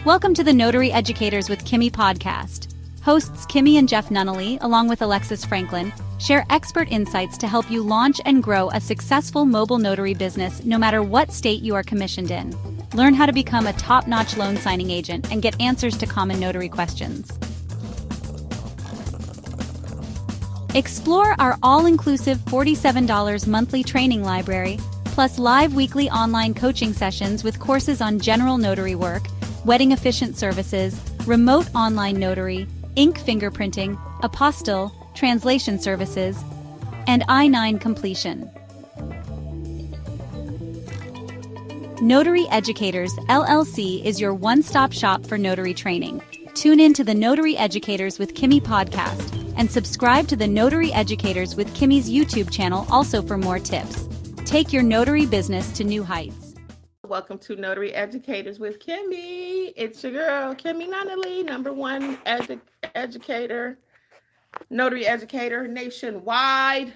Welcome to the Notary Educators with Kimmi Podcast. Hosts Kimmi and Jeff Nunnally, along with Alexis Franklin, share expert insights to help you launch and grow a successful mobile notary business no matter what state you are commissioned in. Learn how to become a top-notch loan signing agent and get answers to common notary questions. Explore our all-inclusive $47 monthly training library, plus live weekly online coaching sessions with courses on general notary work, wedding efficient services, remote online notary, ink fingerprinting, apostille, translation services, and I-9 completion. Notary Educators, LLC is your one-stop shop for notary training. Tune in to the Notary Educators with Kimmi podcast and subscribe to the Notary Educators with Kimmi's YouTube channel also for more tips. Take your notary business to new heights. Welcome to Notary Educators with Kimmi. It's your girl, Kimberly Nunnally, number one educator, notary educator nationwide.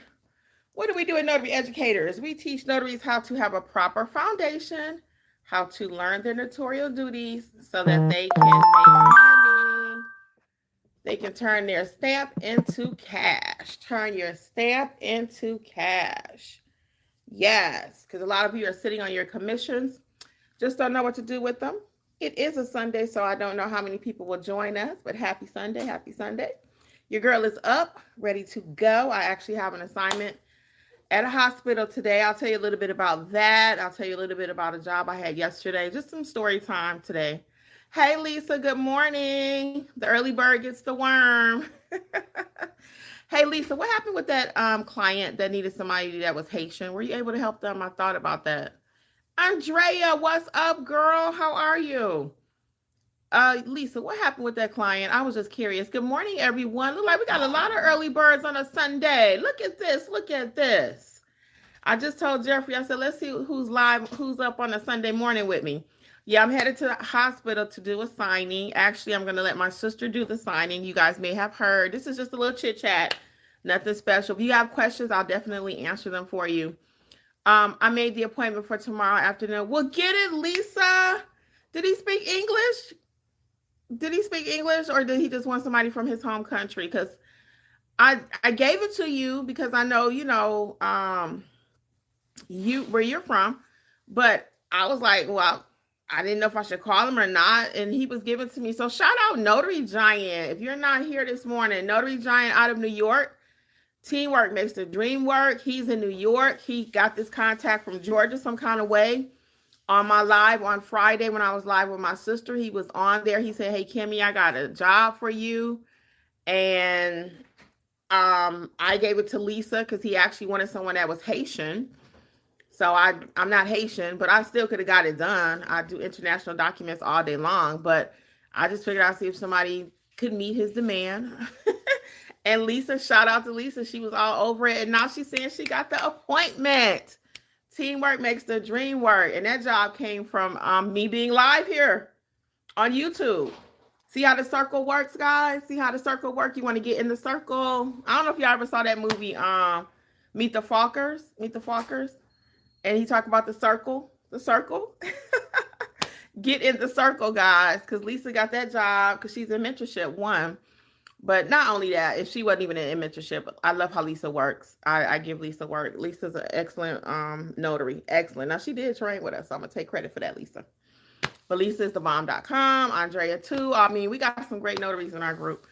What do we do at Notary Educators? We teach notaries how to have a proper foundation, how to learn their notarial duties so that they can make money. They can turn their stamp into cash. Turn your stamp into cash. Yes, because a lot of you are sitting on your commissions, just don't know what to do with them. It is a Sunday, so I don't know how many people will join us, but happy Sunday, happy Sunday. Your girl is up, ready to go. I actually have an assignment at a hospital today. I'll tell you a little bit about that. I'll tell you a little bit about a job I had yesterday, just some story time today. Hey, Lisa, good morning. The early bird gets the worm. Hey, Lisa, what happened with that client that needed somebody that was Haitian? Were you able to help them? I thought about that. Andrea, what's up, girl? How are you? Lisa, what happened with that client? I was just curious. Good morning, everyone. Look like we got a lot of early birds on a Sunday. Look at this. Look at this. I just told Jeffrey, I said, let's see who's live, who's up on a Sunday morning with me. Yeah, I'm headed to the hospital to do a signing. Actually, I'm going to let my sister do the signing. You guys may have heard. This is just a little chit chat. Nothing special. If you have questions, I'll definitely answer them for you. I made the appointment for tomorrow afternoon. Well, get it, Lisa. Did he speak English? Did he speak English, or did he just want somebody from his home country? Because I gave it to you because I know, you where you're from. But I was like, well, I didn't know if I should call him or not. And he was given to me. So shout out Notary Giant. If you're not here this morning, Notary Giant out of New York. Teamwork makes the dream work. He's in New York. He got this contact from Georgia some kind of way. On my live on Friday when I was live with my sister, he was on there. He said, hey, Kimmi, I got a job for you. And I gave it to Lisa because he actually wanted someone that was Haitian. So I'm not Haitian, but I still could have got it done. I do international documents all day long, but I just figured I'd see if somebody could meet his demand. And Lisa, shout out to Lisa. She was all over it. And now she's saying she got the appointment. Teamwork makes the dream work. And that job came from me being live here on YouTube. See how the circle works, guys? See how the circle works? You want to get in the circle? I don't know if y'all ever saw that movie, Meet the Fockers. Meet the Fockers. And he talked about the circle. The circle. Get in the circle, guys. Because Lisa got that job because she's in mentorship 1. But not only that, if she wasn't even in mentorship, I love how Lisa works. I give Lisa work. Lisa's an excellent notary. Excellent. Now, she did train with us, so I'm going to take credit for that, Lisa. But Lisa is thebomb.com. Andrea, too. I mean, we got some great notaries in our group.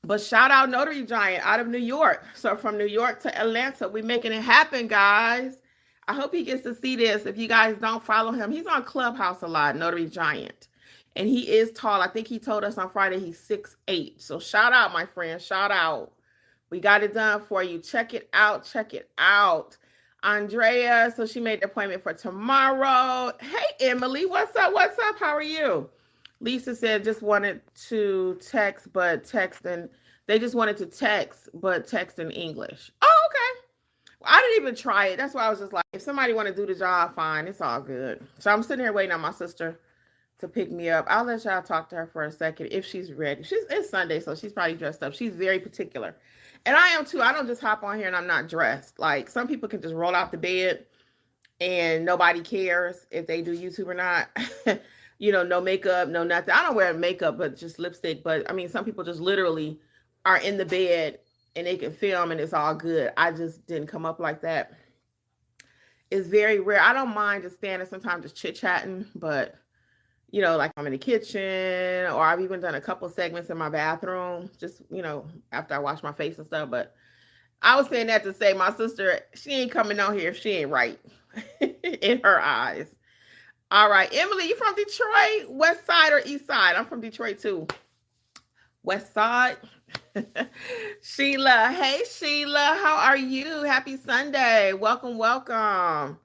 But shout out Notary Giant out of New York. So from New York to Atlanta, we're making it happen, guys. I hope he gets to see this. If you guys don't follow him, he's on Clubhouse a lot, Notary Giant. And he is tall. I think he told us on Friday he's 6'8". So shout out, my friend. Shout out. We got it done for you. Check it out. Check it out. Andrea, so she made the appointment for tomorrow. Hey, Emily, what's up? What's up? How are you? Lisa said just wanted to text, but text and they just wanted to text, but text in English. Oh, okay. Well, I didn't even try it. That's why I was just like, if somebody want to do the job, fine. It's all good. So I'm sitting here waiting on my sister to pick me up. I'll let y'all talk to her for a second if she's ready. It's Sunday, so she's probably dressed up. She's very particular. And I am too. I don't just hop on here and I'm not dressed. Like some people can just roll out the bed and nobody cares if they do YouTube or not. No makeup, no nothing. I don't wear makeup, but just lipstick. But I mean, some people just literally are in the bed and they can film and it's all good. I just didn't come up like that. It's very rare. I don't mind just standing sometimes just chit-chatting, but like I'm in the kitchen, or I've even done a couple segments in my bathroom, just, after I wash my face and stuff. But I was saying that to say my sister, she ain't coming on here if she ain't right in her eyes. All right, Emily, you from Detroit? West side or east side? I'm from Detroit too. West side. Sheila, hey Sheila, how are you? Happy Sunday. Welcome.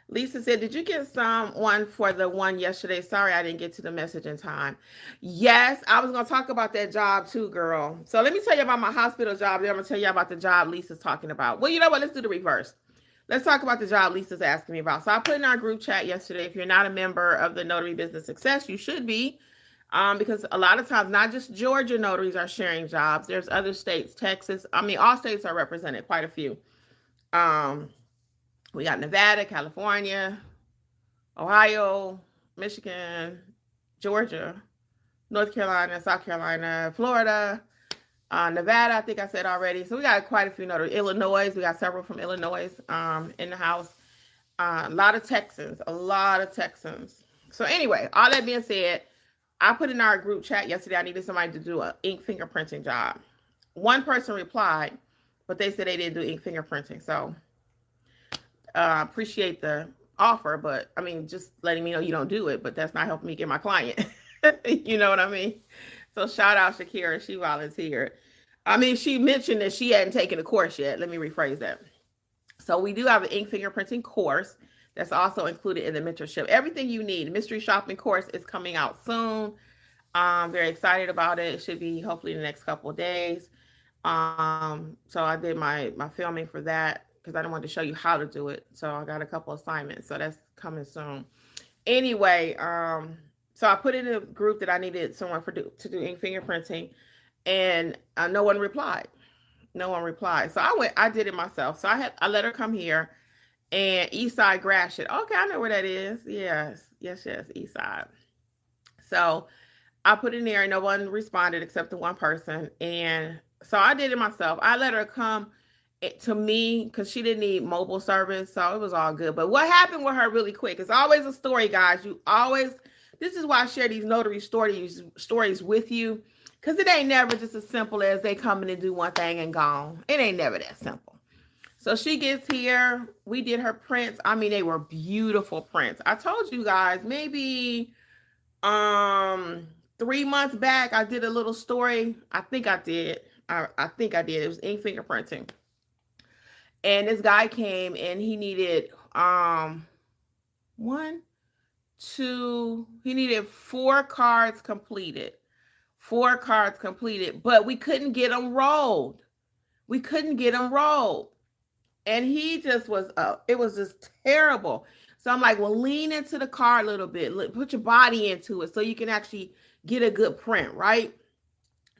Lisa said, did you get someone for the one yesterday? Sorry, I didn't get to the message in time. Yes, I was going to talk about that job too, girl. So let me tell you about my hospital job. Then I'm going to tell you about the job Lisa's talking about. Well, you know what? Let's do the reverse. Let's talk about the job Lisa's asking me about. So I put in our group chat yesterday. If you're not a member of the Notary Business Success, you should be. Because a lot of times, not just Georgia notaries are sharing jobs. There's other states, Texas. I mean, all states are represented, quite a few. We got Nevada, California, Ohio, Michigan, Georgia, North Carolina, South Carolina, Florida, Nevada, I think I said already. So we got quite a few notaries. Illinois, we got several from Illinois in the house. A lot of Texans. So anyway, all that being said, I put in our group chat yesterday, I needed somebody to do an ink fingerprinting job. One person replied, but they said they didn't do ink fingerprinting. So appreciate the offer, but I mean, just letting me know you don't do it, but that's not helping me get my client. You know what I mean? So shout out Shakira, she volunteered. I mean, she mentioned that she hadn't taken a course yet. Let me rephrase that. So we do have an ink fingerprinting course that's also included in the mentorship. Everything you need. The mystery shopping course is coming out soon. I'm very excited about it. It should be hopefully in the next couple of days. So I did my filming for that because I didn't want to show you how to do it. So I got a couple assignments. So that's coming soon. Anyway, so I put in a group that I needed someone to do ink fingerprinting, and no one replied. So I did it myself. So I let her come here, and Eastside Gratiot. Okay, I know where that is. Yes, Eastside. So I put in there and no one responded except the one person. And so I did it myself. I let her come to me because she didn't need mobile service. So it was all good. But what happened with her really quick, it's always a story, guys. This is why I share these notary stories with you, because it ain't never just as simple as they come in and do one thing and gone. It ain't never that simple. So she gets here. We did her prints. I mean, they were beautiful prints. I told you guys maybe 3 months back, I did a little story. I think I did. It was ink fingerprinting. And this guy came and he needed he needed 4 cards completed. 4 cards completed, but we couldn't get them rolled. And he just was it was just terrible. So I'm like, well, lean into the card a little bit. Put your body into it so you can actually get a good print, right?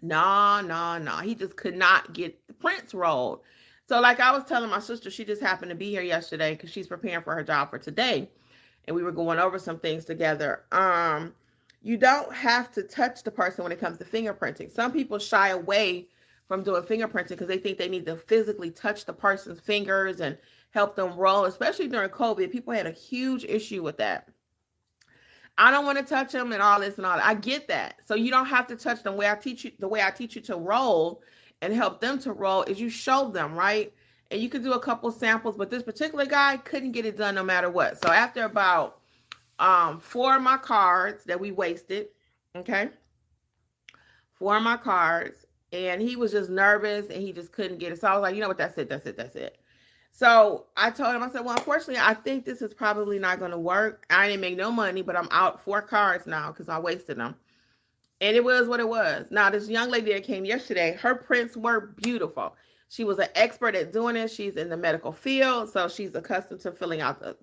No. He just could not get the prints rolled. So like I was telling my sister, she just happened to be here yesterday because she's preparing for her job for today. And we were going over some things together. You don't have to touch the person when it comes to fingerprinting. Some people shy away from doing fingerprinting because they think they need to physically touch the person's fingers and help them roll, especially during COVID. People had a huge issue with that. I don't want to touch them and all this and all that. I get that. So you don't have to touch them. The way I teach you to roll and help them to roll is you show them, right? And you could do a couple samples, but this particular guy couldn't get it done no matter what. So after about 4 of my cards that we wasted, okay? 4 of my cards, and he was just nervous and he just couldn't get it. So I was like, you know what, that's it. So I told him, I said, well, unfortunately, I think this is probably not going to work. I didn't make no money, but I'm out 4 cards now because I wasted them. And it was what it was. Now, this young lady that came yesterday, her prints were beautiful. She was an expert at doing it. She's in the medical field, so she's accustomed to filling out the,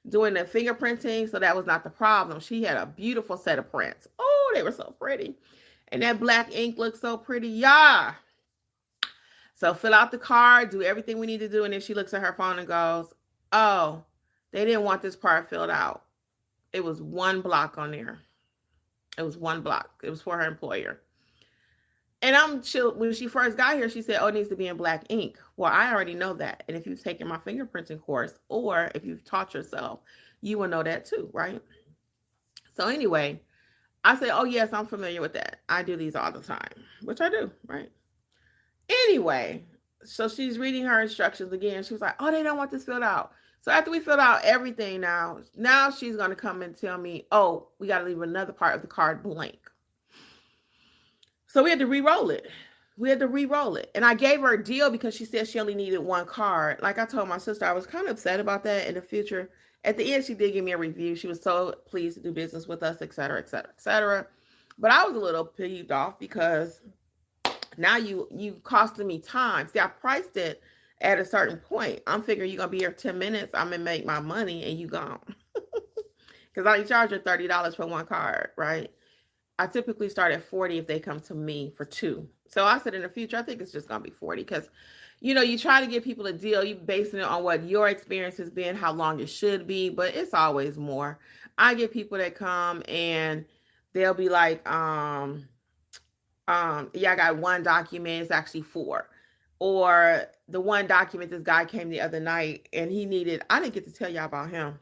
doing the fingerprinting. So that was not the problem. She had a beautiful set of prints. Oh, they were so pretty. And that black ink looks so pretty. Yeah. So fill out the card, do everything we need to do. And then she looks at her phone and goes, oh, They didn't want this part filled out. It was one block on there. It was one block. It was for her employer. And when she first got here, she said, oh, it needs to be in black ink. Well, I already know that. And if you've taken my fingerprinting course, or if you've taught yourself, you will know that too, right? So anyway, I said, oh, yes, I'm familiar with that. I do these all the time, which I do, right? Anyway, so she's reading her instructions again. She was like, oh, they don't want this filled out. So after we filled out everything now she's going to come and tell me, oh, we got to leave another part of the card blank. So we had to re-roll it. And I gave her a deal because she said she only needed one card. Like I told my sister, I was kind of upset about that in the future. At the end, she did give me a review. She was so pleased to do business with us, et cetera, et cetera, et cetera. But I was a little peeved off because now you costing me time. See, I priced it at a certain point. I'm figuring you're going to be here 10 minutes. I'm going to make my money and you gone. Because I only charge you $30 for one card, right? I typically start at 40 if they come to me for two. So I said in the future, I think it's just going to be 40 because, you try to give people a deal. You basing it on what your experience has been, how long it should be, but it's always more. I get people that come and they'll be like, yeah, I got one document. It's actually 4. Or the one document, this guy came the other night and I didn't get to tell y'all about him.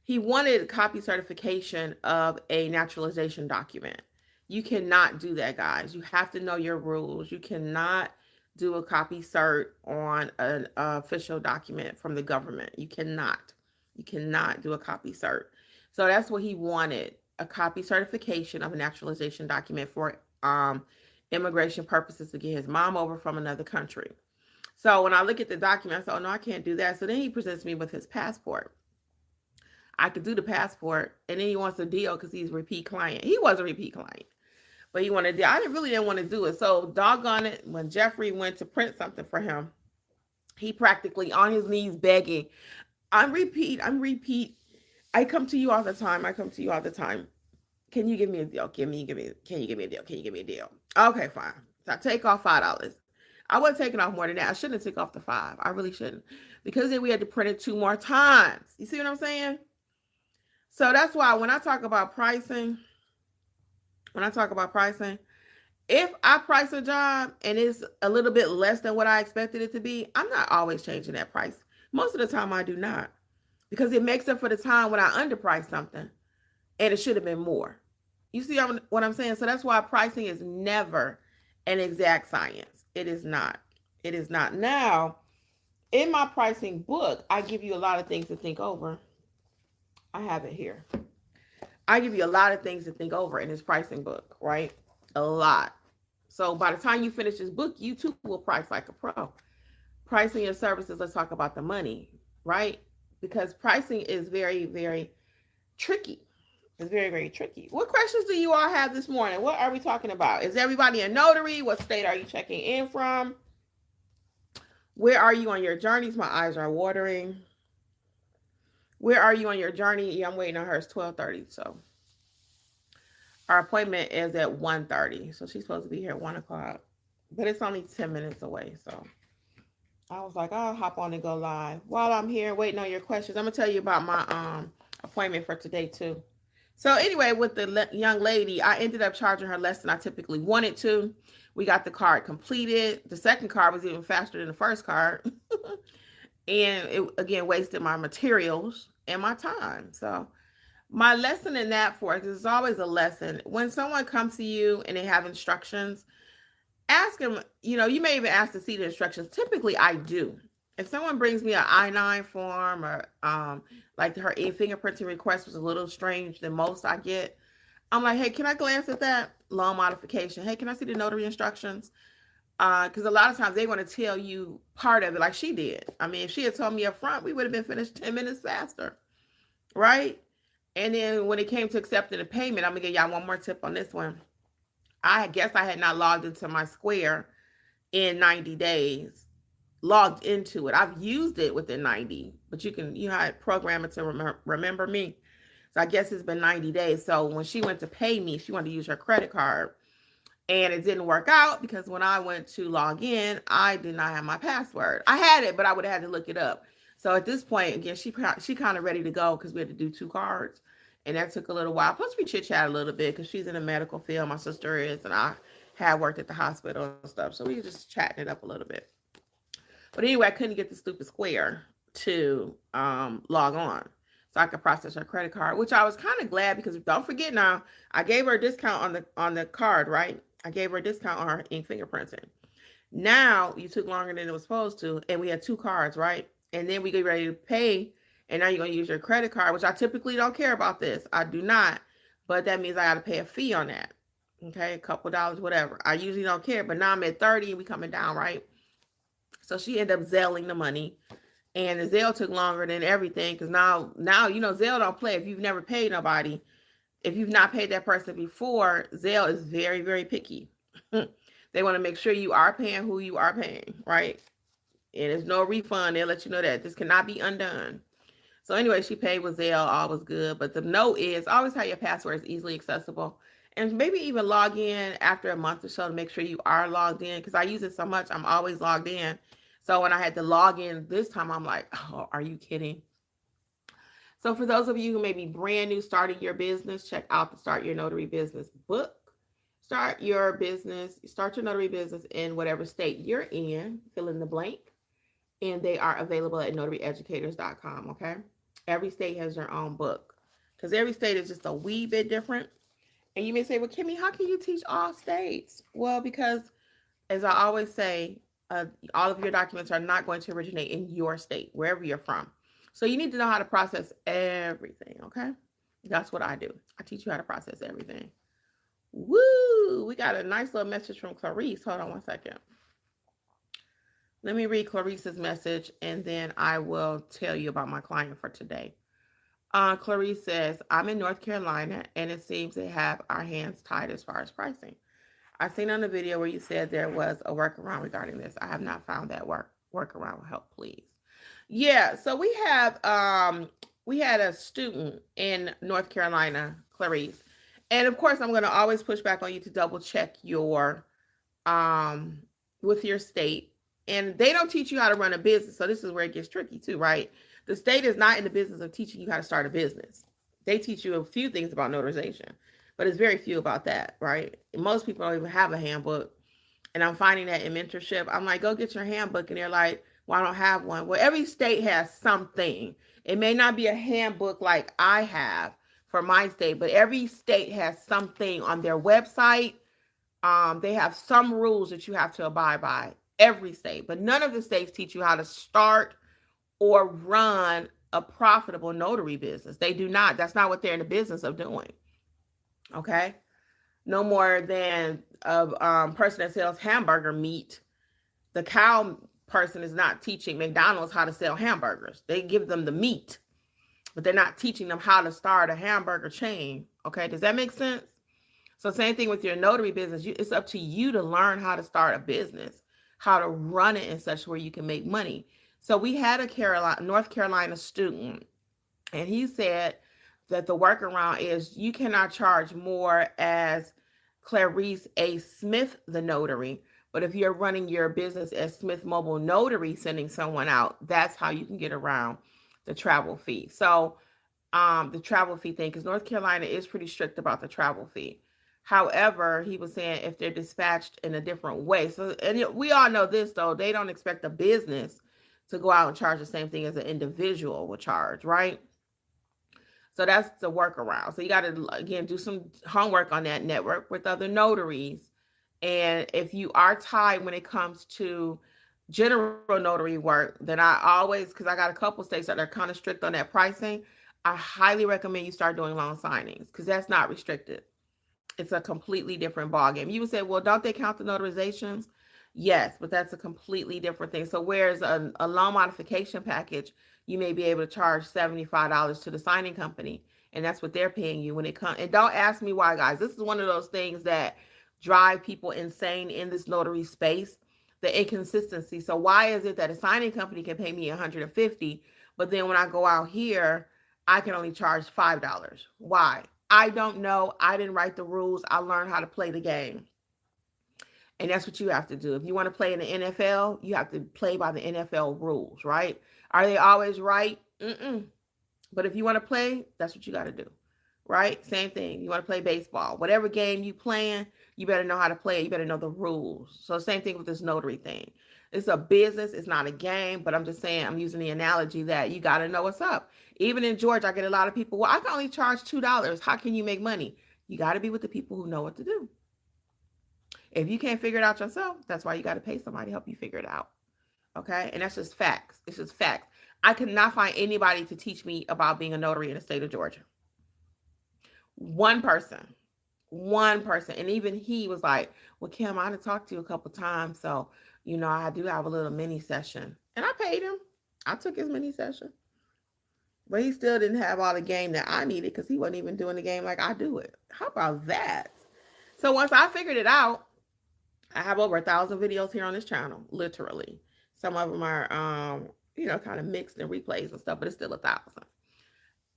He wanted a copy certification of a naturalization document. You cannot do that, guys. You have to know your rules. You cannot do a copy cert on an official document from the government. You cannot do a copy cert. So that's what he wanted, a copy certification of a naturalization document for immigration purposes to get his mom over from another country. So when I look at the document, I said, oh, no, I can't do that. So then he presents me with his passport. I could do the passport, and then he wants a deal because he's a repeat client. He was a repeat client, but he wanted a deal. I didn't want to do it. So doggone it, when Jeffrey went to print something for him, he practically on his knees begging, I'm repeat. I come to you all the time. Can you give me a deal? Can you give me a deal? Okay, fine. So I take off $5. I wasn't taking off more than that. I shouldn't have took off the 5. I really shouldn't. Because then we had to print it 2 more times. You see what I'm saying? So that's why when I talk about pricing, if I price a job and it's a little bit less than what I expected it to be, I'm not always changing that price. Most of the time I do not. Because it makes up for the time when I underprice something and it should have been more. You see what I'm saying? So that's why pricing is never an exact science. It is not. Now, in my pricing book, I give you a lot of things to think over. I have it here. I give you a lot of things to think over in this pricing book, right? A lot. So by the time you finish this book, you too will price like a pro. Pricing your services, let's talk about the money, right? Because pricing is very, very tricky. It's very, very tricky. What questions do you all have this morning? What are we talking about? Is everybody a notary? What state are you checking in from? Where are you on your journeys? My eyes are watering. Where are you on your journey? Yeah, I'm waiting on her. It's 12:30. So our appointment is at 1:30. So she's supposed to be here at 1 o'clock. But it's only 10 minutes away. So I was like, I'll hop on and go live. While I'm here waiting on your questions, I'm going to tell you about my appointment for today too. So anyway, with the young lady, I ended up charging her less than I typically wanted to. We got the card completed. The second card was even faster than the first card. And it, again, wasted my materials and my time. So my lesson in that because it's always a lesson. When someone comes to you and they have instructions, ask them, you may even ask to see the instructions. Typically, I do. If someone brings me an I-9 form or like her fingerprinting request was a little strange than most I get, I'm like, hey, can I glance at that? Loan modification. Hey, can I see the notary instructions? Because a lot of times they want to tell you part of it like she did. I mean, if she had told me up front, we would have been finished 10 minutes faster, right? And then when it came to accepting the payment, I'm going to give y'all one more tip on this one. I guess I had not logged into my Square in 90 days. Logged into it. I've used it within 90, but I program it to remember me. So I guess it's been 90 days. So when she went to pay me, she wanted to use her credit card. And it didn't work out because when I went to log in, I did not have my password. I had it, but I would have had to look it up. So at this point, again, she kind of ready to go because we had to do 2 cards, and that took a little while. Plus, we chit chat a little bit because she's in the medical field. My sister is, and I had worked at the hospital and stuff, so we were just chatting it up a little bit. But anyway, I couldn't get the stupid Square to log on, so I could process her credit card, which I was kind of glad because don't forget now, I gave her a discount on the card, right? I gave her a discount on her ink fingerprinting. Now you took longer than it was supposed to, and we had 2 cards, right? And then we get ready to pay, and now you're going to use your credit card, which I typically don't care about this. I do not, but that means I got to pay a fee on that. Okay, a couple dollars, whatever. I usually don't care, but now I'm at 30 and we coming down, right? So she ended up Zelling the money, and the Zelle took longer than everything because now Zelle don't play. If you've never paid nobody, if you've not paid that person before, Zelle is very, very picky. They want to make sure you are paying who you are paying, right? And there's no refund. They'll let you know that this cannot be undone. So anyway, she paid with Zelle. All was good. But the note is always have your passwords easily accessible. And maybe even log in after a month or so to make sure you are logged in. Because I use it so much, I'm always logged in. So when I had to log in this time, I'm like, oh, are you kidding? So for those of you who may be brand new starting your business, check out the Start Your Notary Business book. Start your notary business in whatever state you're in, fill in the blank. And they are available at notaryeducators.com, okay? Every state has their own book because every state is just a wee bit different. And you may say, well, Kimmi, how can you teach all states? Well, because as I always say, all of your documents are not going to originate in your state, wherever you're from. So you need to know how to process everything, okay? That's what I do. I teach you how to process everything. Woo! We got a nice little message from Clarice. Hold on one second. Let me read Clarice's message, and then I will tell you about my client for today. Clarice says, I'm in North Carolina, and it seems they have our hands tied as far as pricing. I seen on the video where you said there was a workaround regarding this. I have not found that workaround. Help, please. Yeah, so we had a student in North Carolina, Clarice, and of course, I'm going to always push back on you to double check your with your state. And they don't teach you how to run a business. So this is where it gets tricky too, right? The state is not in the business of teaching you how to start a business. They teach you a few things about notarization, but it's very few about that, right? And most people don't even have a handbook. And I'm finding that in mentorship. I'm like, go get your handbook. And they're like, well, I don't have one. Well, every state has something. It may not be a handbook like I have for my state, but every state has something on their website. They have some rules that you have to abide by. Every state, but none of the states teach you how to start or run a profitable notary business. They do not. That's not what they're in the business of doing. Okay. No more than a person that sells hamburger meat. The cow person is not teaching McDonald's how to sell hamburgers. They give them the meat, but they're not teaching them how to start a hamburger chain. Okay. Does that make sense? So same thing with your notary business. It's up to you to learn how to start a business, how to run it in such where you can make money. So we had a North Carolina student, and he said that the workaround is you cannot charge more as Clarice A. Smith, the notary. But if you're running your business as Smith Mobile Notary, sending someone out, that's how you can get around the travel fee. So the travel fee thing, because North Carolina is pretty strict about the travel fee. However, he was saying if they're dispatched in a different way. So, and we all know this, though, they don't expect a business to go out and charge the same thing as an individual would charge, right? So that's the workaround. So you got to, again, do some homework on that, network with other notaries. And if you are tied when it comes to general notary work, then I always, because I got a couple states that are kind of strict on that pricing, I highly recommend you start doing loan signings because that's not restricted. It's a completely different ballgame. You would say, well, don't they count the notarizations? Yes, but that's a completely different thing. So whereas a loan modification package, you may be able to charge $75 to the signing company, and that's what they're paying you when it comes. And don't ask me why, guys. This is one of those things that drive people insane in this notary space, the inconsistency. So why is it that a signing company can pay me $150, but then when I go out here, I can only charge $5? Why? I don't know. I didn't write the rules. I learned how to play the game. And that's what you have to do. If you want to play in the NFL, you have to play by the NFL rules, right? Are they always right? Mm-mm. But if you want to play, that's what you got to do, right? Same thing. You want to play baseball. Whatever game you playing, you better know how to play it. You better know the rules. So same thing with this notary thing. It's a business. It's not a game. But I'm just saying, I'm using the analogy that you got to know what's up. Even in Georgia, I get a lot of people, well, I can only charge $2. How can you make money? You got to be with the people who know what to do. If you can't figure it out yourself, that's why you got to pay somebody to help you figure it out. Okay? And that's just facts. It's just facts. I could not find anybody to teach me about being a notary in the state of Georgia. One person. And even he was like, well, Kim, I had talked to you a couple times. So, I do have a little mini session. And I paid him. I took his mini session. But he still didn't have all the game that I needed because he wasn't even doing the game like I do it. How about that? So once I figured it out, I have over 1,000 videos here on this channel, literally. Some of them are, kind of mixed and replays and stuff, but it's still 1,000.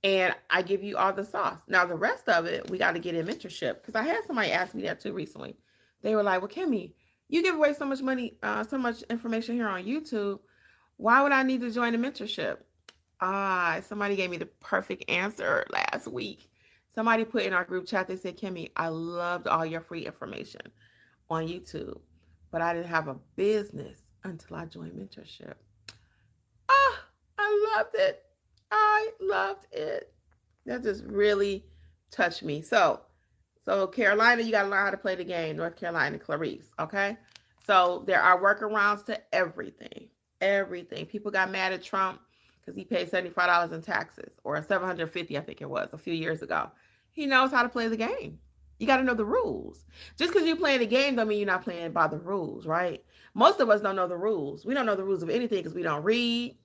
And I give you all the sauce. Now, the rest of it, we got to get in mentorship because I had somebody ask me that too recently. They were like, well, Kimmi, you give away so much money, so much information here on YouTube. Why would I need to join the mentorship? Somebody gave me the perfect answer last week. Somebody put in our group chat, they said, Kimmi, I loved all your free information on YouTube, but I didn't have a business until I joined mentorship. I loved it. I loved it. That just really touched me. So Carolina, you got to learn how to play the game. North Carolina, Clarice. Okay. So there are workarounds to everything. Everything. People got mad at Trump because he paid $75 in taxes, or $750, I think it was, a few years ago. He knows how to play the game. You got to know the rules. Just because you're playing the game don't mean you're not playing by the rules, right? Most of us don't know the rules. We don't know the rules of anything because we don't read.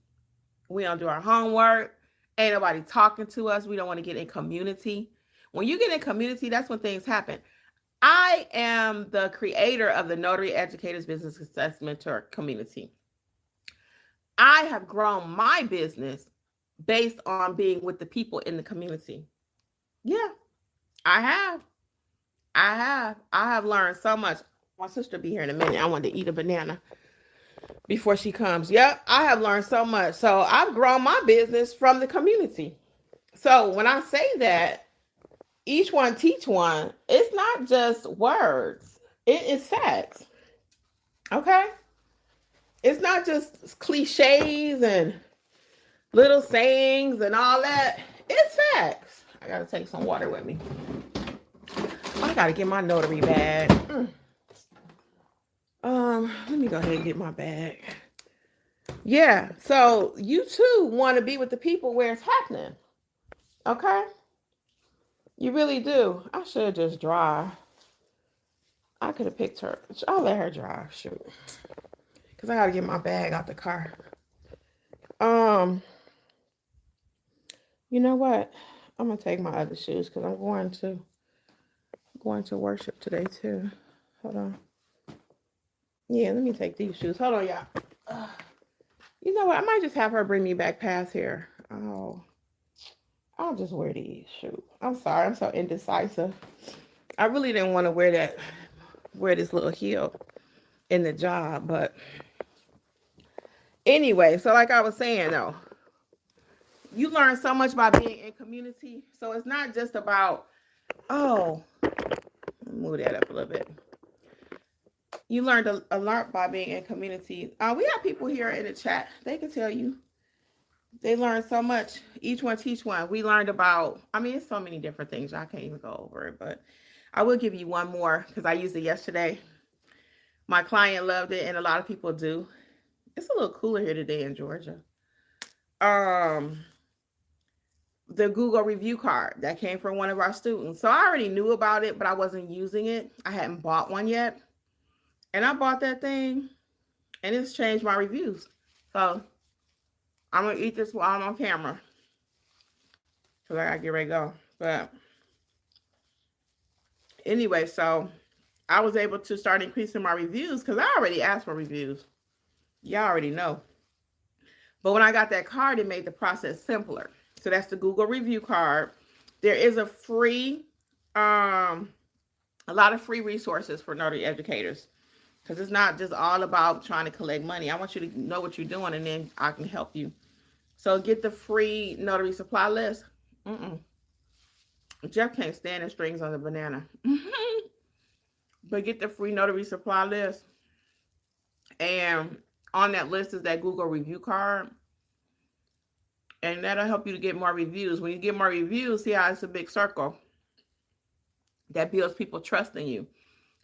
We don't do our homework. Ain't nobody talking to us. We don't want to get in community. When you get in community, that's when things happen. I am the creator of the Notary Educators Business Success Mentor community. I have grown my business based on being with the people in the community. Yeah, I have learned so much. My sister will be here in a minute. I want to eat a banana before she comes. Yep, I have learned so much. So I've grown my business from the community. So when I say that, each one teach one, it's not just words. It is facts. Okay? It's not just cliches and little sayings and all that. It's facts. I got to take some water with me. I got to get my notary bag. Let me go ahead and get my bag. Yeah, so you too want to be with the people where it's happening. Okay? You really do. I should just drive. I could have picked her. I'll let her drive. Shoot. Because I got to get my bag out the car. You know what? I'm going to take my other shoes because I'm going to worship today too. Hold on. Yeah, let me take these shoes. Hold on, y'all. You know what? I might just have her bring me back past here. Oh, I'll just wear these. Shoot. I'm sorry. I'm so indecisive. I really didn't want to wear this little heel in the job. But anyway, so like I was saying, though, you learn so much by being in community. So it's not just about, move that up a little bit. You learned a lot by being in community. We have people here in the chat. They can tell you. They learned so much. Each one teach one. We learned about, it's so many different things. I can't even go over it, but I will give you one more because I used it yesterday. My client loved it, and a lot of people do. It's a little cooler here today in Georgia. The Google review card that came from one of our students. So I already knew about it, but I wasn't using it. I hadn't bought one yet. And I bought that thing, and it's changed my reviews. So I'm going to eat this while I'm on camera, because I got to get ready to go. But anyway, so I was able to start increasing my reviews because I already asked for reviews. Y'all already know. But when I got that card, it made the process simpler. So that's the Google review card. There is a free, a lot of free resources for Notary Educators. Because it's not just all about trying to collect money. I want you to know what you're doing, and then I can help you So get the free notary supply list. Jeff can't stand the strings on the banana. But get the free notary supply list. And on that list is that Google review card. And that'll help you to get more reviews. When you get more reviews, see how it's a big circle. That builds people trusting you.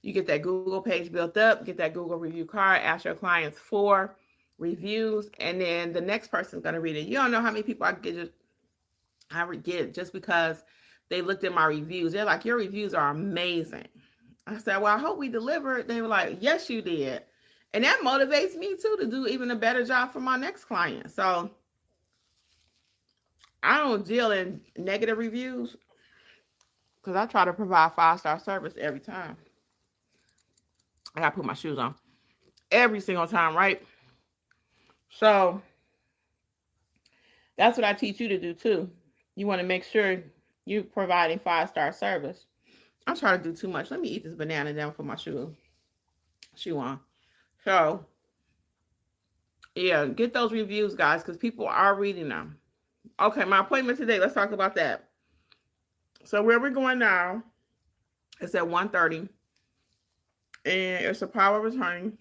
You get that Google page built up, get that Google review card, ask your clients for reviews, and then the next person's going to read it. You don't know how many people I get just because they looked at my reviews. They're like, your reviews are amazing. I said, well, I hope we delivered. They were like, yes, you did. And that motivates me too to do even a better job for my next client. So I don't deal in negative reviews because I try to provide 5-star service every time. I gotta put my shoes on every single time, right? So that's what I teach you to do too. You want to make sure you're providing 5-star service. I'm trying to do too much. Let me eat this banana down for my shoe on. So yeah, get those reviews, guys, because people are reading them. Okay, my appointment today. Let's talk about that. So where we're going now is at 1:30. And it's a power of attorney.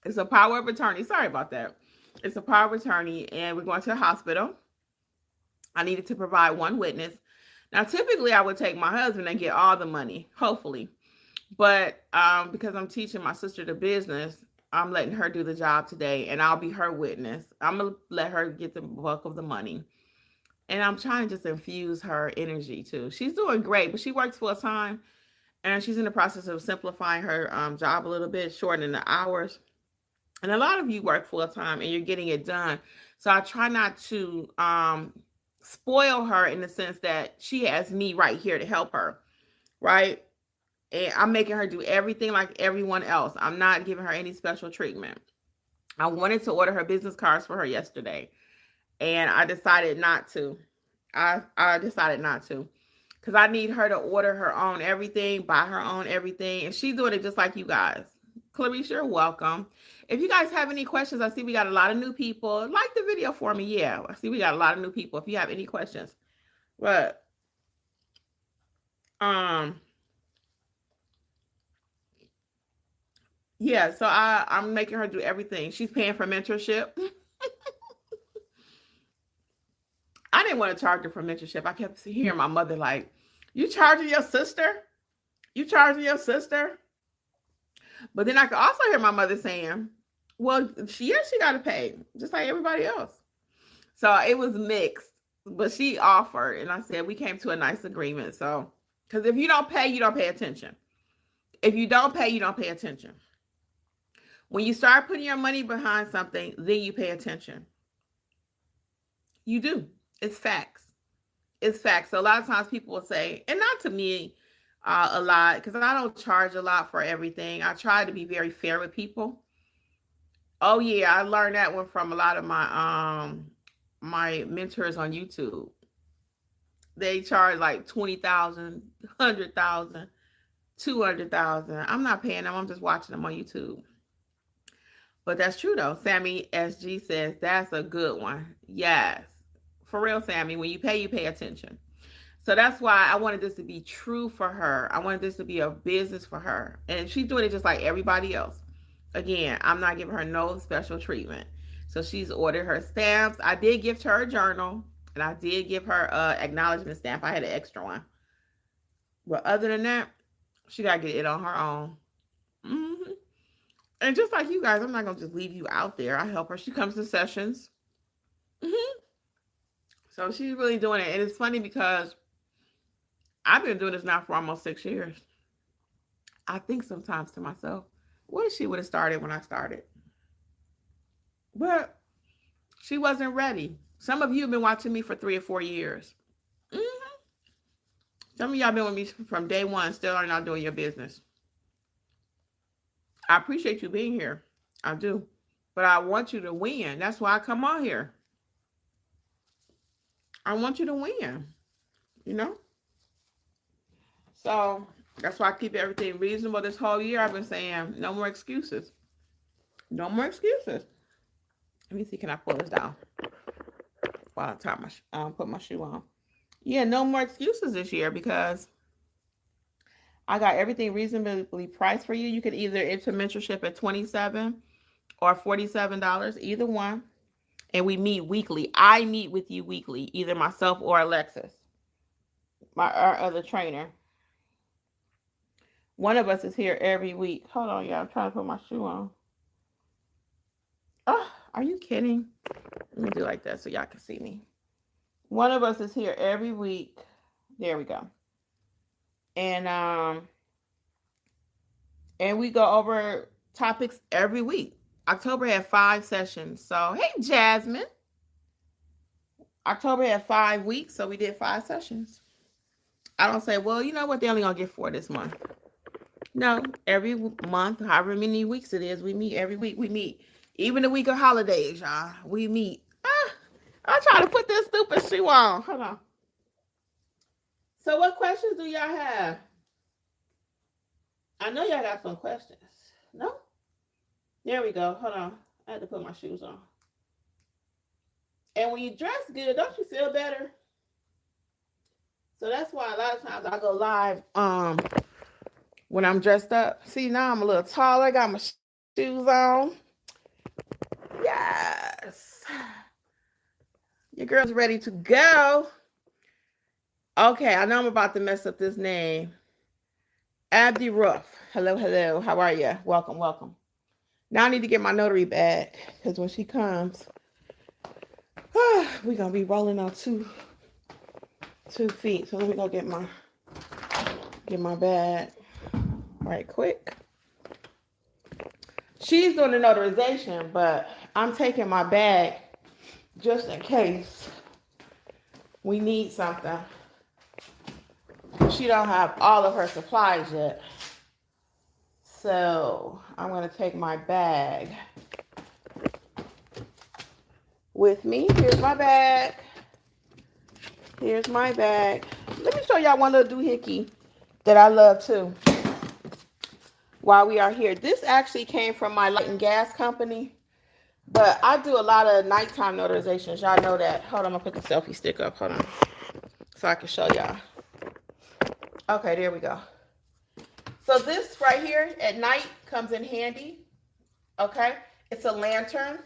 It's a power of attorney. Sorry about that. It's a power of attorney, and we're going to a hospital. I needed to provide one witness. Now, typically, I would take my husband and get all the money, hopefully. But because I'm teaching my sister the business, I'm letting her do the job today, and I'll be her witness. I'm going to let her get the bulk of the money. And I'm trying to just infuse her energy, too. She's doing great, but she works full-time. And she's in the process of simplifying her job a little bit, shortening the hours. And a lot of you work full time and you're getting it done. So I try not to spoil her in the sense that she has me right here to help her, right? And I'm making her do everything like everyone else. I'm not giving her any special treatment. I wanted to order her business cards for her yesterday, and I decided not to. I decided not to. Because I need her to order her own everything, buy her own everything. And she's doing it just like you guys. Clarice, you're welcome. If you guys have any questions, I see we got a lot of new people. Like the video for me. Yeah, I see we got a lot of new people. If you have any questions. But, yeah, so I'm making her do everything. She's paying for mentorship. I didn't want to charge her for mentorship. I kept hearing my mother like, you charging your sister? You charging your sister? But then I could also hear my mother saying, well, she got to pay, just like everybody else. So it was mixed, but she offered, and I said, we came to a nice agreement. So, because if you don't pay, you don't pay attention. If you don't pay, you don't pay attention. When you start putting your money behind something, then you pay attention. You do. It's facts. It's facts. So a lot of times people will say, and not to me a lot, because I don't charge a lot for everything. I try to be very fair with people. Oh yeah, I learned that one from a lot of my my mentors on YouTube. They charge like 20,000, 100,000, 200,000. I'm not paying them. I'm just watching them on YouTube. But that's true though. Sammy SG says that's a good one. Yes. For real, Sammy, when you pay attention. So that's why I wanted this to be true for her. I wanted this to be a business for her. And she's doing it just like everybody else. Again, I'm not giving her no special treatment. So she's ordered her stamps. I did gift her a journal. And I did give her an acknowledgement stamp. I had an extra one. But other than that, she got to get it on her own. Mm-hmm. And just like you guys, I'm not going to just leave you out there. I help her. She comes to sessions. Mm-hmm. So she's really doing it. And it's funny because I've been doing this now for almost 6 years. I think sometimes to myself, what if she would have started when I started? But she wasn't ready. Some of you have been watching me for 3 or 4 years. Mm-hmm. Some of y'all been with me from day one, still are not doing your business. I appreciate you being here. I do. But I want you to win. That's why I come on here. I want you to win, you know? So that's why I keep everything reasonable this whole year. I've been saying no more excuses. No more excuses. Let me see, can I pull this down while I put my shoe on? Yeah, no more excuses this year because I got everything reasonably priced for you. You could either enter mentorship at $27 or $47, either one. And we meet weekly. I meet with you weekly, either myself or Alexis, our other trainer. One of us is here every week. Hold on, y'all. I'm trying to put my shoe on. Oh, are you kidding? Let me do like that so y'all can see me. One of us is here every week. There we go. And we go over topics every week. October had 5 sessions. So, hey, Jasmine. October had 5 weeks, so we did 5 sessions. I don't say, well, you know what? They only going to get 4 this month. No, every month, however many weeks it is, we meet every week. We meet. Even the week of holidays, y'all. We meet. I'm trying to put this stupid shoe on. Hold on. So what questions do y'all have? I know y'all got some questions. No? There we go. Hold on. I had to put my shoes on. And when you dress good, don't you feel better? So that's why a lot of times I go live when I'm dressed up. See, now I'm a little taller. I got my shoes on. Yes. Your girl's ready to go. Okay, I know I'm about to mess up this name. Abdi Ruff. Hello, hello. How are you? Welcome, welcome. Now I need to get my notary bag because when she comes, we're going to be rolling on two feet. So let me go get my bag right quick. She's doing the notarization, but I'm taking my bag just in case we need something. She don't have all of her supplies yet. So I'm going to take my bag with me. Here's my bag. Here's my bag. Let me show y'all one little doohickey that I love too. While we are here. This actually came from my light and gas company. But I do a lot of nighttime notarizations. Y'all know that. Hold on, I'm going to put the selfie stick up. Hold on. So I can show y'all. Okay, there we go. So this right here at night comes in handy. Okay. It's a lantern.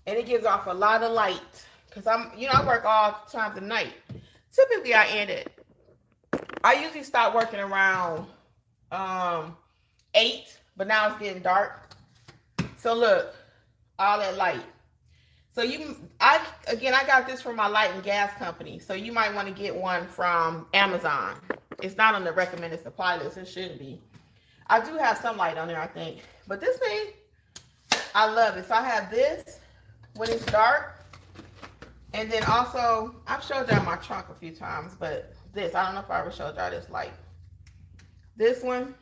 And it gives off a lot of light. Because I work all times of night. Typically I end it. I usually start working around 8. But now it's getting dark. So look, all that light. So I got this from my light and gas company. So you might want to get one from Amazon. It's not on the recommended supply list. It should be. I do have some light on there, I think. But this thing, I love it. So I have this when it's dark. And then also, I've showed y'all my trunk a few times. But this, I don't know if I ever showed y'all this light. This one.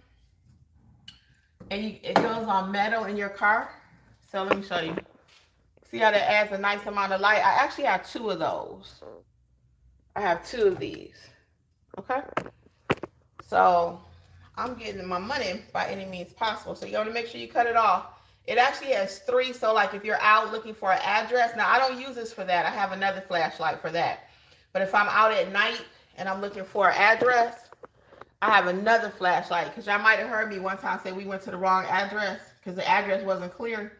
And it goes on metal in your car. So let me show you. See how that adds a nice amount of light? I actually have 2 of those. I have 2 of these. Okay? So I'm getting my money by any means possible. So you want to make sure you cut it off. It actually has 3. So like if you're out looking for an address. Now I don't use this for that. I have another flashlight for that. But if I'm out at night and I'm looking for an address, I have another flashlight. Because y'all might have heard me one time say we went to the wrong address. Because the address wasn't clear.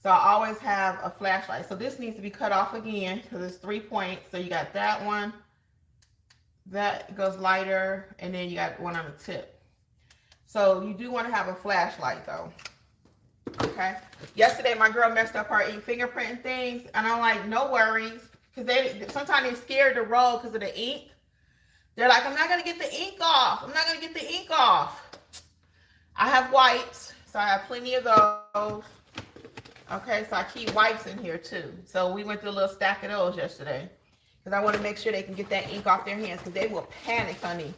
So I always have a flashlight. So this needs to be cut off again because it's 3 points. So you got that one. That goes lighter. And then you got one on the tip. So you do want to have a flashlight though. Okay. Yesterday my girl messed up her ink fingerprinting things. And I'm like, no worries. Because sometimes they're scared to roll because of the ink. They're like, I'm not going to get the ink off. I'm not going to get the ink off. I have wipes. So I have plenty of those. Okay, so I keep wipes in here too. So we went through a little stack of those yesterday. Because I want to make sure they can get that ink off their hands. Because they will panic, honey.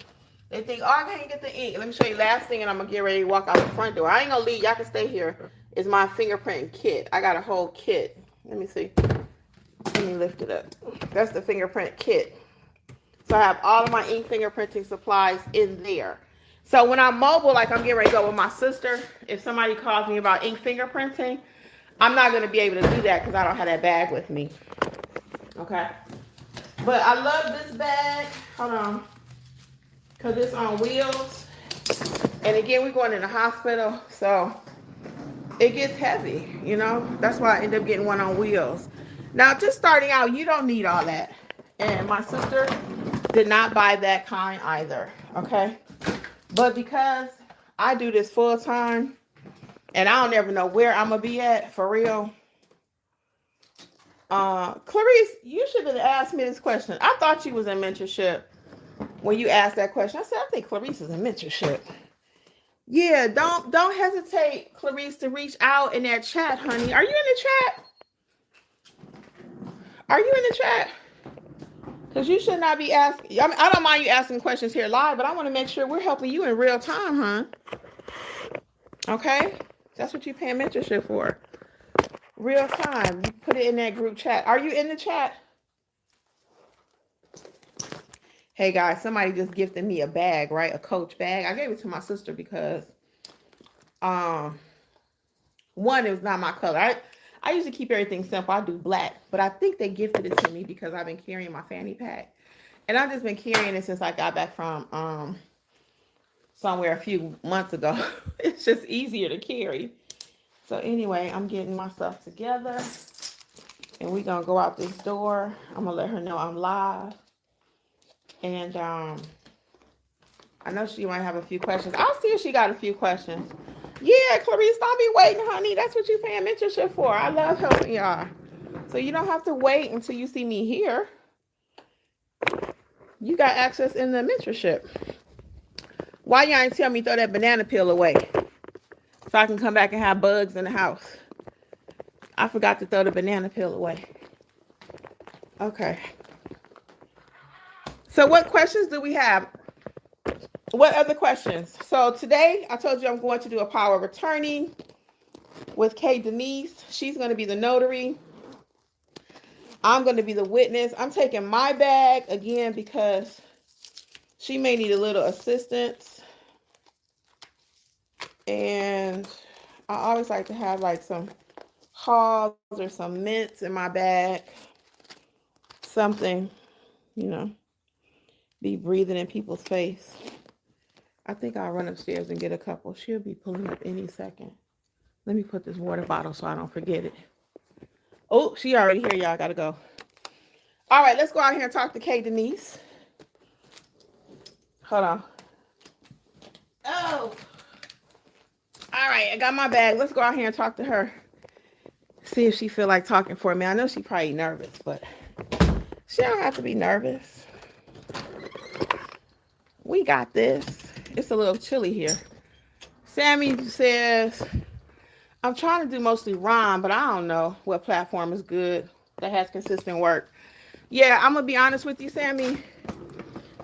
They think, oh, I can't get the ink. Let me show you last thing and I'm going to get ready to walk out the front door. I ain't going to leave. Y'all can stay here. It's my fingerprinting kit. I got a whole kit. Let me see. Let me lift it up. That's the fingerprint kit. So I have all of my ink fingerprinting supplies in there. So when I'm mobile, like I'm getting ready to go with my sister, if somebody calls me about ink fingerprinting, I'm not going to be able to do that because I don't have that bag with me. Okay. But I love this bag. Hold on. Because it's on wheels. And again, we're going in the hospital. So it gets heavy, you know. That's why I ended up getting one on wheels. Now, just starting out, you don't need all that. And my sister did not buy that kind either. Okay. But because I do this full time, and I don't ever know where I'm going to be at, for real. Clarice, you should have asked me this question. I thought you was in mentorship when you asked that question. I said, I think Clarice is in mentorship. Yeah, don't hesitate, Clarice, to reach out in that chat, honey. Are you in the chat? Are you in the chat? Because you should not be asking. I mean, I don't mind you asking questions here live, but I want to make sure we're helping you in real time, huh? Okay? That's what you're paying mentorship for. Real time. You put it in that group chat. Are you in the chat? Hey guys, somebody just gifted me a bag, right? A Coach bag. I gave it to my sister because one, it was not my color. I usually keep everything simple. I do black, but I think they gifted it to me because I've been carrying my fanny pack. And I've just been carrying it since I got back from somewhere a few months ago. It's just easier to carry. So anyway, I'm getting my stuff together and we're going to go out this door. I'm going to let her know I'm live. And I know she might have a few questions. I'll see if she got a few questions. Yeah, Clarice, don't be waiting, honey. That's what you're paying mentorship for. I love helping y'all. So you don't have to wait until you see me here. You got access in the mentorship. Why y'all ain't tell me throw that banana peel away? So I can come back and have bugs in the house. I forgot to throw the banana peel away. Okay. So what questions do we have? What other questions? So today I told you I'm going to do a power of attorney with Kay Denise. She's going to be the notary. I'm going to be the witness. I'm taking my bag again because she may need a little assistance. And I always like to have like some Halls or some mints in my bag. Something, you know, be breathing in people's face. I think I'll run upstairs and get a couple. She'll be pulling up any second. Let me put this water bottle so I don't forget it. Oh, she already here, y'all. Gotta go. All right, let's go out here and talk to Kay Denise. Hold on. Oh. All right, I got my bag. Let's go out here and talk to her. See if she feel like talking for me. I know she probably nervous, but she don't have to be nervous. We got this. It's a little chilly here. Sammy says, I'm trying to do mostly Ron, but I don't know what platform is good that has consistent work. Yeah, I'm going to be honest with you, Sammy.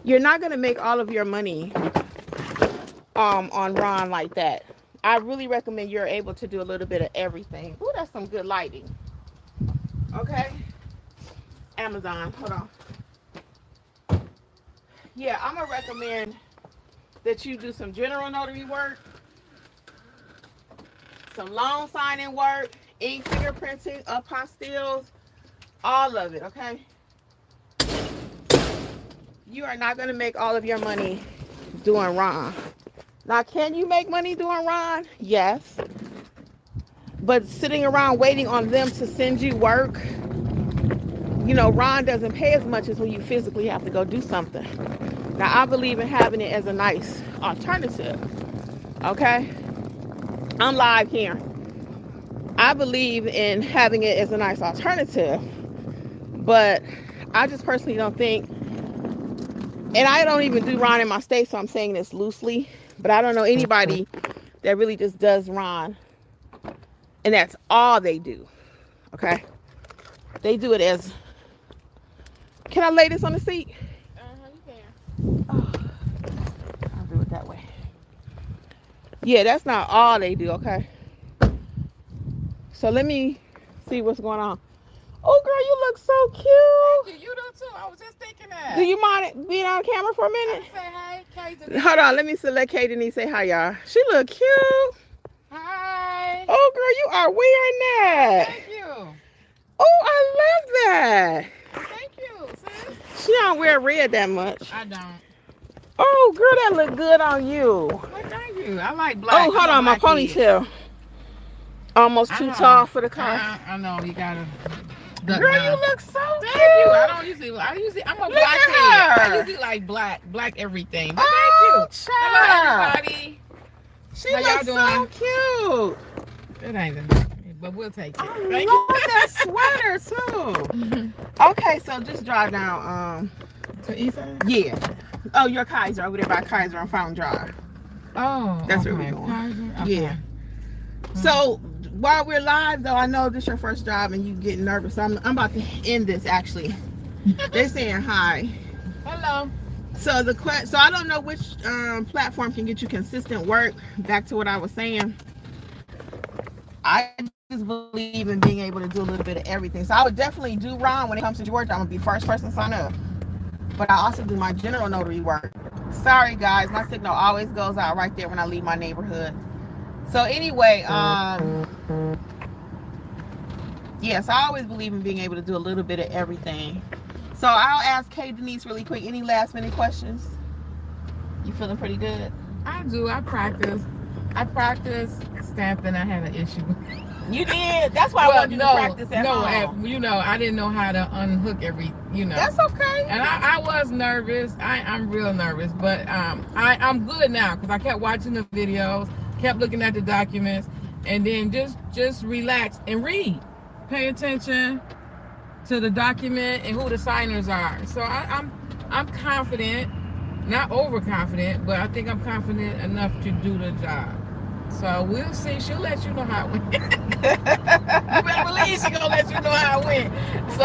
You're not going to make all of your money on Ron like that. I really recommend you're able to do a little bit of everything. Ooh, that's some good lighting. Okay. Amazon. Hold on. Yeah, I'm going to recommend that you do some general notary work, some loan signing work, ink fingerprinting, apostilles, all of it, okay? You are not going to make all of your money doing Ron. Now, can you make money doing Ron? Yes. But sitting around waiting on them to send you work, you know, Ron doesn't pay as much as when you physically have to go do something. Now, I believe in having it as a nice alternative, okay? I'm live here. I believe in having it as a nice alternative, but I just personally don't think, and I don't even do Ron in my state, so I'm saying this loosely, but I don't know anybody that really just does Ron, and that's all they do, okay? They do it as, can I lay this on the seat? You can. Oh, I'll do it that way. Yeah, that's not all they do, okay? So let me see what's going on. Oh, girl, you look so cute. Thank you. You do too. I was just thinking that. Do you mind being on camera for a minute? Say hey, Kay Denise. Hold on, let me let Kay Denise say hi, y'all. She look cute. Hi. Oh, Oh, girl, you are wearing that. Thank you. Oh, I love that. Thank you, sis. She don't wear red that much. I don't. Oh, girl, that look good on you. Well, thank you. I like black. Oh, hold on, my ponytail. Almost too tall for the car. I know, you gotta. Girl, you look so Thank cute. you. I'm a Look black at kid. her. I usually like black everything. But Oh, thank you. Hello, child. everybody. She How y'all looks so doing? cute. It ain't enough, but we'll take it. I Thank love that sweater too. Okay, so just drive down. To Eastside? Yeah. Oh, your Kaiser over there by Kaiser on Fountain Drive. Oh, That's where okay. we're going. Kaiser? Okay. Yeah. So while we're live, though, I know this is your first job and you getting nervous. So I'm about to end this actually. They're saying hi. Hello. So so I don't know which platform can get you consistent work. Back to what I was saying. I just believe in being able to do a little bit of everything. So I would definitely do Ron when it comes to Georgia. I'm gonna be first person to sign up. But I also do my general notary work. Sorry guys, my signal always goes out right there when I leave my neighborhood. So anyway, yes, I always believe in being able to do a little bit of everything. So I'll ask Kay Denise really quick. Any last minute questions? You feeling pretty good? I do. I practice stamping. I had an issue. You did. That's why I wanted you to practice at home. I didn't know how to unhook every. That's okay. And I was nervous. I'm real nervous, but I'm good now because I kept watching the videos, kept looking at the documents, and then just relax and read. Pay attention to the document and who the signers are. So I'm confident, not overconfident, but I think I'm confident enough to do the job. So we'll see. She'll let you know how it went. You better believe she's gonna let you know how it went. So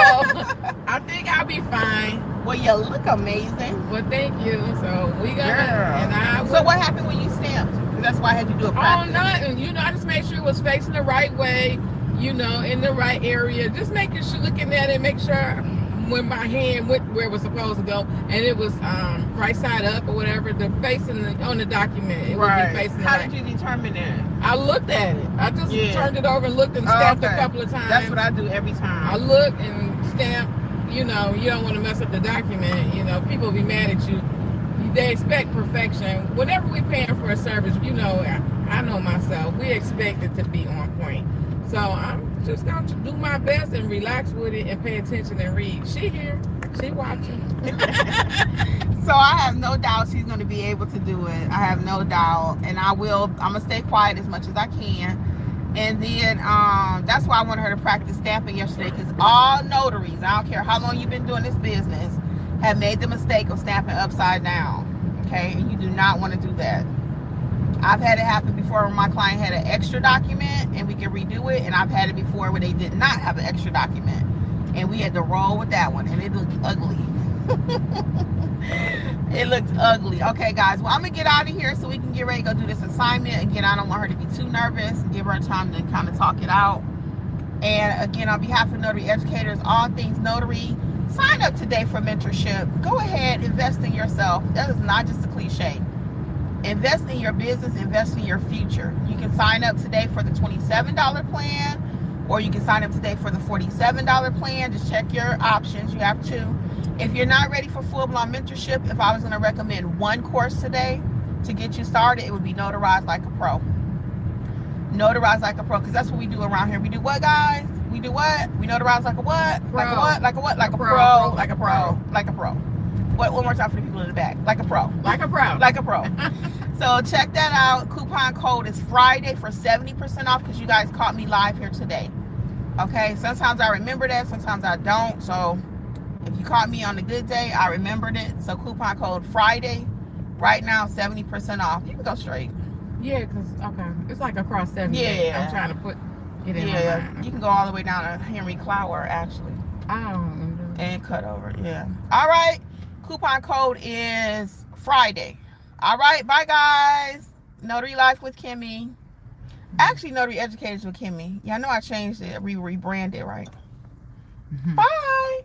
I think I'll be fine. Well, you look amazing. Well, thank you. So we got. Girl. So what happened when you stamped? That's why I had you do a practice. Oh, nothing. I just made sure it was facing the right way. In the right area. Just making sure, looking at it, make sure when my hand went where it was supposed to go, and it was right side up or whatever. The facing on the document, it would be facing. How did you determine that? I looked at it. I just turned it over and looked and stamped a couple of times. That's what I do every time. I look and stamp. You don't want to mess up the document. People be mad at you. They expect perfection. Whenever we're paying for a service, I know myself. We expect it to be on point. So I'm just going to do my best and relax with it and pay attention and read. She here. She watching. So I have no doubt she's going to be able to do it. I have no doubt. And I'm going to stay quiet as much as I can. And then that's why I wanted her to practice stamping yesterday, because all notaries, I don't care how long you've been doing this business, have made the mistake of stamping upside down. Okay? And you do not want to do that. I've had it happen before when my client had an extra document and we could redo it, and I've had it before where they did not have an extra document and we had to roll with that one, and it looked ugly. It looked ugly. Okay guys, well I'm gonna get out of here so we can get ready to go do this assignment. Again, I don't want her to be too nervous, give her time to kind of talk it out. And again, on behalf of Notary Educators, all things notary, sign up today for mentorship. Go ahead, invest in yourself. That is not just a cliche. Invest in your business, invest in your future. You can sign up today for the $27 plan, or you can sign up today for the $47 plan. Just check your options. You have two. If you're not ready for full-blown mentorship, if I was going to recommend one course today to get you started, it would be Notarize Like a Pro. Notarize Like a Pro, because that's what we do around here. We do what, guys? We do what? We notarize like a what? Pro. Like a what? Like a what? Like a pro. Like a pro. Like a pro. What? One more time for the people in the back. Like a pro. Like a pro. Like a pro. So check that out. Coupon code is Friday for 70% off, because you guys caught me live here today. Okay? Sometimes I remember that. Sometimes I don't. So if you caught me on a good day, I remembered it. So coupon code Friday. Right now, 70% off. You can go straight. Yeah, because, okay. It's like across 70. Yeah. I'm trying to get in my mind. You can go all the way down to Henry Clower, actually. I don't remember. And cut over, yeah. All right. Coupon code is Friday. All right. Bye, guys. Notary Life with Kimmi. Actually, Notary Educators with Kimmi. Yeah, I know I changed it. Rebranded, right? Mm-hmm. Bye.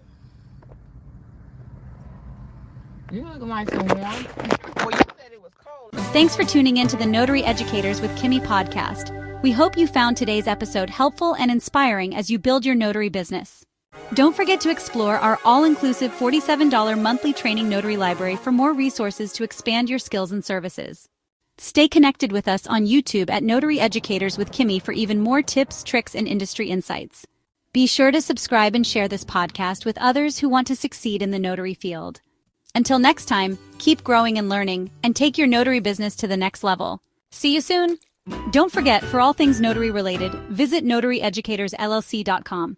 You look like some warm. Well, you said it was cold. Thanks for tuning in to the Notary Educators with Kimmi podcast. We hope you found today's episode helpful and inspiring as you build your notary business. Don't forget to explore our all-inclusive $47 monthly training notary library for more resources to expand your skills and services. Stay connected with us on YouTube at Notary Educators with Kimmi for even more tips, tricks, and industry insights. Be sure to subscribe and share this podcast with others who want to succeed in the notary field. Until next time, keep growing and learning, and take your notary business to the next level. See you soon! Don't forget, for all things notary related, visit notaryeducatorsllc.com.